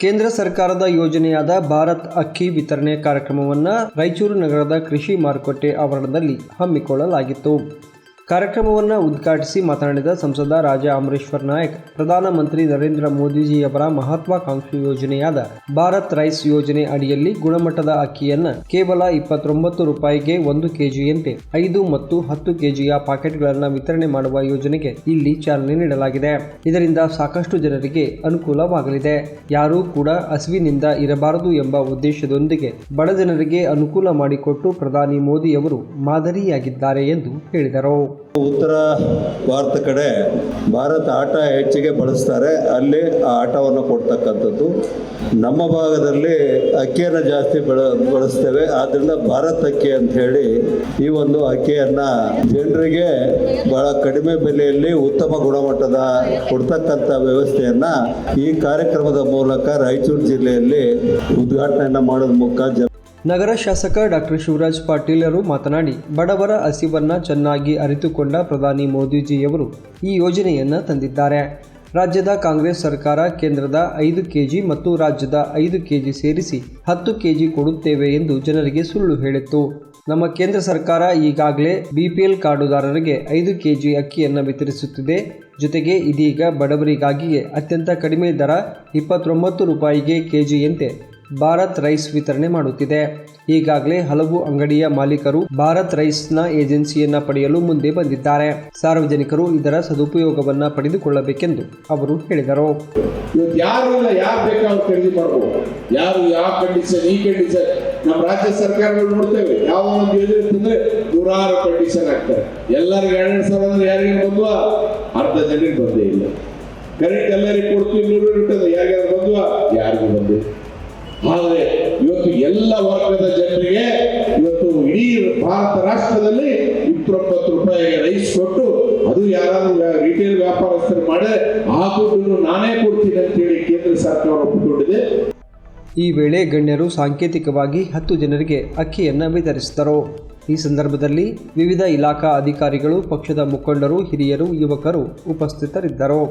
ಕೇಂದ್ರ ಸರ್ಕಾರದ ಯೋಜನೆಯಾದ ಭಾರತ್ ಅಕ್ಕಿ ವಿತರಣೆ ಕಾರ್ಯಕ್ರಮವನ್ನು ರಾಯಚೂರು ನಗರದ ಕೃಷಿ ಮಾರುಕಟ್ಟೆ ಆವರಣದಲ್ಲಿ ಹಮ್ಮಿಕೊಳ್ಳಲಾಗಿತ್ತು. ಕಾರ್ಯಕ್ರಮವನ್ನು ಉದ್ಘಾಟಿಸಿ ಮಾತನಾಡಿದ ಸಂಸದ ರಾಜಾ ಅಮರೇಶ್ವರ್ ನಾಯಕ್, ಪ್ರಧಾನಮಂತ್ರಿ ನರೇಂದ್ರ ಮೋದಿಜಿಯವರ ಮಹತ್ವಾಕಾಂಕ್ಷಿ ಯೋಜನೆಯಾದ ಭಾರತ್ ರೈಸ್ ಯೋಜನೆ ಅಡಿಯಲ್ಲಿ ಗುಣಮಟ್ಟದ ಅಕ್ಕಿಯನ್ನು ಕೇವಲ 29 ರೂಪಾಯಿಗೆ 1 ಕೆಜಿಯಂತೆ 5 ಮತ್ತು 10 ಕೆಜಿಯ ಪಾಕೆಟ್ಗಳನ್ನು ವಿತರಣೆ ಮಾಡುವ ಯೋಜನೆಗೆ ಇಲ್ಲಿ ಚಾಲನೆ ನೀಡಲಾಗಿದೆ. ಇದರಿಂದ ಸಾಕಷ್ಟು ಜನರಿಗೆ ಅನುಕೂಲವಾಗಲಿದೆ. ಯಾರೂ ಕೂಡ ಹಸಿವಿನಿಂದ ಇರಬಾರದು ಎಂಬ ಉದ್ದೇಶದೊಂದಿಗೆ ಬಡ ಜನರಿಗೆ ಅನುಕೂಲ ಮಾಡಿಕೊಟ್ಟು ಪ್ರಧಾನಿ ಮೋದಿಯವರು ಮಾದರಿಯಾಗಿದ್ದಾರೆ ಎಂದು ಹೇಳಿದರು. ಉತ್ತರ ಭಾರತ ಕಡೆ ಭಾರತ ಆಟ ಹೆಚ್ಚಿಗೆ ಬಳಸ್ತಾರೆ, ಅಲ್ಲಿ ಆ ಆಟವನ್ನು ಕೊಡ್ತಕ್ಕಂಥದ್ದು. ನಮ್ಮ ಭಾಗದಲ್ಲಿ ಅಕ್ಕಿಯನ್ನು ಜಾಸ್ತಿ ಬಳಸ್ತೇವೆ. ಆದ್ದರಿಂದ ಭಾರತ್ ಅಕ್ಕಿ ಅಂತ ಹೇಳಿ ಈ ಒಂದು ಅಕ್ಕಿಯನ್ನು ಜನರಿಗೆ ಬಹಳ ಕಡಿಮೆ ಬೆಲೆಯಲ್ಲಿ ಉತ್ತಮ ಗುಣಮಟ್ಟದ ಕೊಡ್ತಕ್ಕಂಥ ವ್ಯವಸ್ಥೆಯನ್ನು ಈ ಕಾರ್ಯಕ್ರಮದ ಮೂಲಕ ರಾಯಚೂರು ಜಿಲ್ಲೆಯಲ್ಲಿ ಉದ್ಘಾಟನೆಯನ್ನು ಮಾಡೋದ್ರ ಮೂಲಕ ನಗರ ಶಾಸಕ ಡಾಕ್ಟರ್ ಶಿವರಾಜ್ ಪಾಟೀಲರು ಮಾತನಾಡಿ, ಬಡವರ ಹಸಿವನ್ನು ಚೆನ್ನಾಗಿ ಅರಿತುಕೊಂಡ ಪ್ರಧಾನಿ ಮೋದಿಜಿಯವರು ಈ ಯೋಜನೆಯನ್ನು ತಂದಿದ್ದಾರೆ. ರಾಜ್ಯದ ಕಾಂಗ್ರೆಸ್ ಸರ್ಕಾರ ಕೇಂದ್ರದ 5 ಕೆಜಿ ಮತ್ತು ರಾಜ್ಯದ 5 ಕೆಜಿ ಸೇರಿಸಿ 10 ಕೆಜಿ ಕೊಡುತ್ತೇವೆ ಎಂದು ಜನರಿಗೆ ಸುಳ್ಳು ಹೇಳಿತ್ತು. ನಮ್ಮ ಕೇಂದ್ರ ಸರ್ಕಾರ ಈಗಾಗಲೇ BPL ಕಾರ್ಡುದಾರರಿಗೆ 5 ಕೆಜಿ ಅಕ್ಕಿಯನ್ನು ವಿತರಿಸುತ್ತಿದೆ. ಜೊತೆಗೆ ಇದೀಗ ಬಡವರಿಗಾಗಿಯೇ ಅತ್ಯಂತ ಕಡಿಮೆ ದರ 29 ರೂಪಾಯಿಗೆ ಕೆಜಿಯಂತೆ ಭಾರತ್ ರೈಸ್ ವಿತರಣೆ ಮಾಡುತ್ತಿದೆ. ಈಗಾಗಲೇ ಹಲವು ಅಂಗಡಿಯ ಮಾಲೀಕರು ಭಾರತ್ ರೈಸ್ನ ಏಜೆನ್ಸಿಯನ್ನ ಪಡೆಯಲು ಮುಂದೆ ಬಂದಿದ್ದಾರೆ. ಸಾರ್ವಜನಿಕರು ಇದರ ಸದುಪಯೋಗವನ್ನು ಪಡೆದುಕೊಳ್ಳಬೇಕೆಂದು ಅವರು ಹೇಳಿದರು. ಯಾರು ಬೇಕಾದ್ರೂ ಖರೀದಿ ಮಾಡಬಹುದು. ಯಾರು ಯಾವ ಕಂಡೀಷನ್ ಈ ಕಂಡೀಷನ್ ನಮ್ಮ ರಾಜ್ಯ ಸರ್ಕಾರಗಳು ನೋಡ್ತೇವೆ. ಯಾವ ಒಂದು ಯೋಜನೆ ತಂದ್ರೆ 100 ಕಂಡೀಷನ್ ಆಗ್ತಾರೆ. ಎಲ್ಲರಿಗೂ 2,000 ಅಂದ್ರೆ ಯಾರಿಗೆ ಬಂದ್ವ, ಅರ್ಧ ಜನರಿಗೆ ಬಂದೇ ಇಲ್ಲ. ಕರೆಂಟ್ ಎಲ್ಲರಿಗೂ ಕೊಡ್ತೀವಿ 100 ಇರ್ತದೆ, ಯಾರ್ಯಾರು ಬಂದ್ವ, ಯಾರಿಗೂ ಬಂದೇ. ಆದರೆ ಇವತ್ತು ಎಲ್ಲ ವರ್ಗದ ಜನರಿಗೆ ಇವತ್ತು ಇಡೀ ಭಾರತ ರಾಷ್ಟ್ರದಲ್ಲಿ 29 ರೂಪಾಯಿಗೆ ರೈಸ್ ಕೊಟ್ಟು, ಅದು ಯಾರಾದ್ರೂ ರಿಟೇಲ್ ವ್ಯಾಪಾರಸ್ಥರು ಮಾಡಿದ್ರೆ ಆ ದುಡ್ಡನ್ನು ನಾನೇ ಕೊಡ್ತೀನಿ ಅಂತೇಳಿ ಕೇಂದ್ರ ಸರ್ಕಾರ ಒಪ್ಪಿಕೊಂಡಿದೆ. ಈ ವೇಳೆ ಗಣ್ಯರು ಸಾಂಕೇತಿಕವಾಗಿ 10 ಜನರಿಗೆ ಅಕ್ಕಿಯನ್ನು ವಿತರಿಸಿದರು. ಈ ಸಂದರ್ಭದಲ್ಲಿ ವಿವಿಧ ಇಲಾಖಾ ಅಧಿಕಾರಿಗಳು, ಪಕ್ಷದ ಮುಖಂಡರು, ಹಿರಿಯರು, ಯುವಕರು ಉಪಸ್ಥಿತರಿದ್ದರು.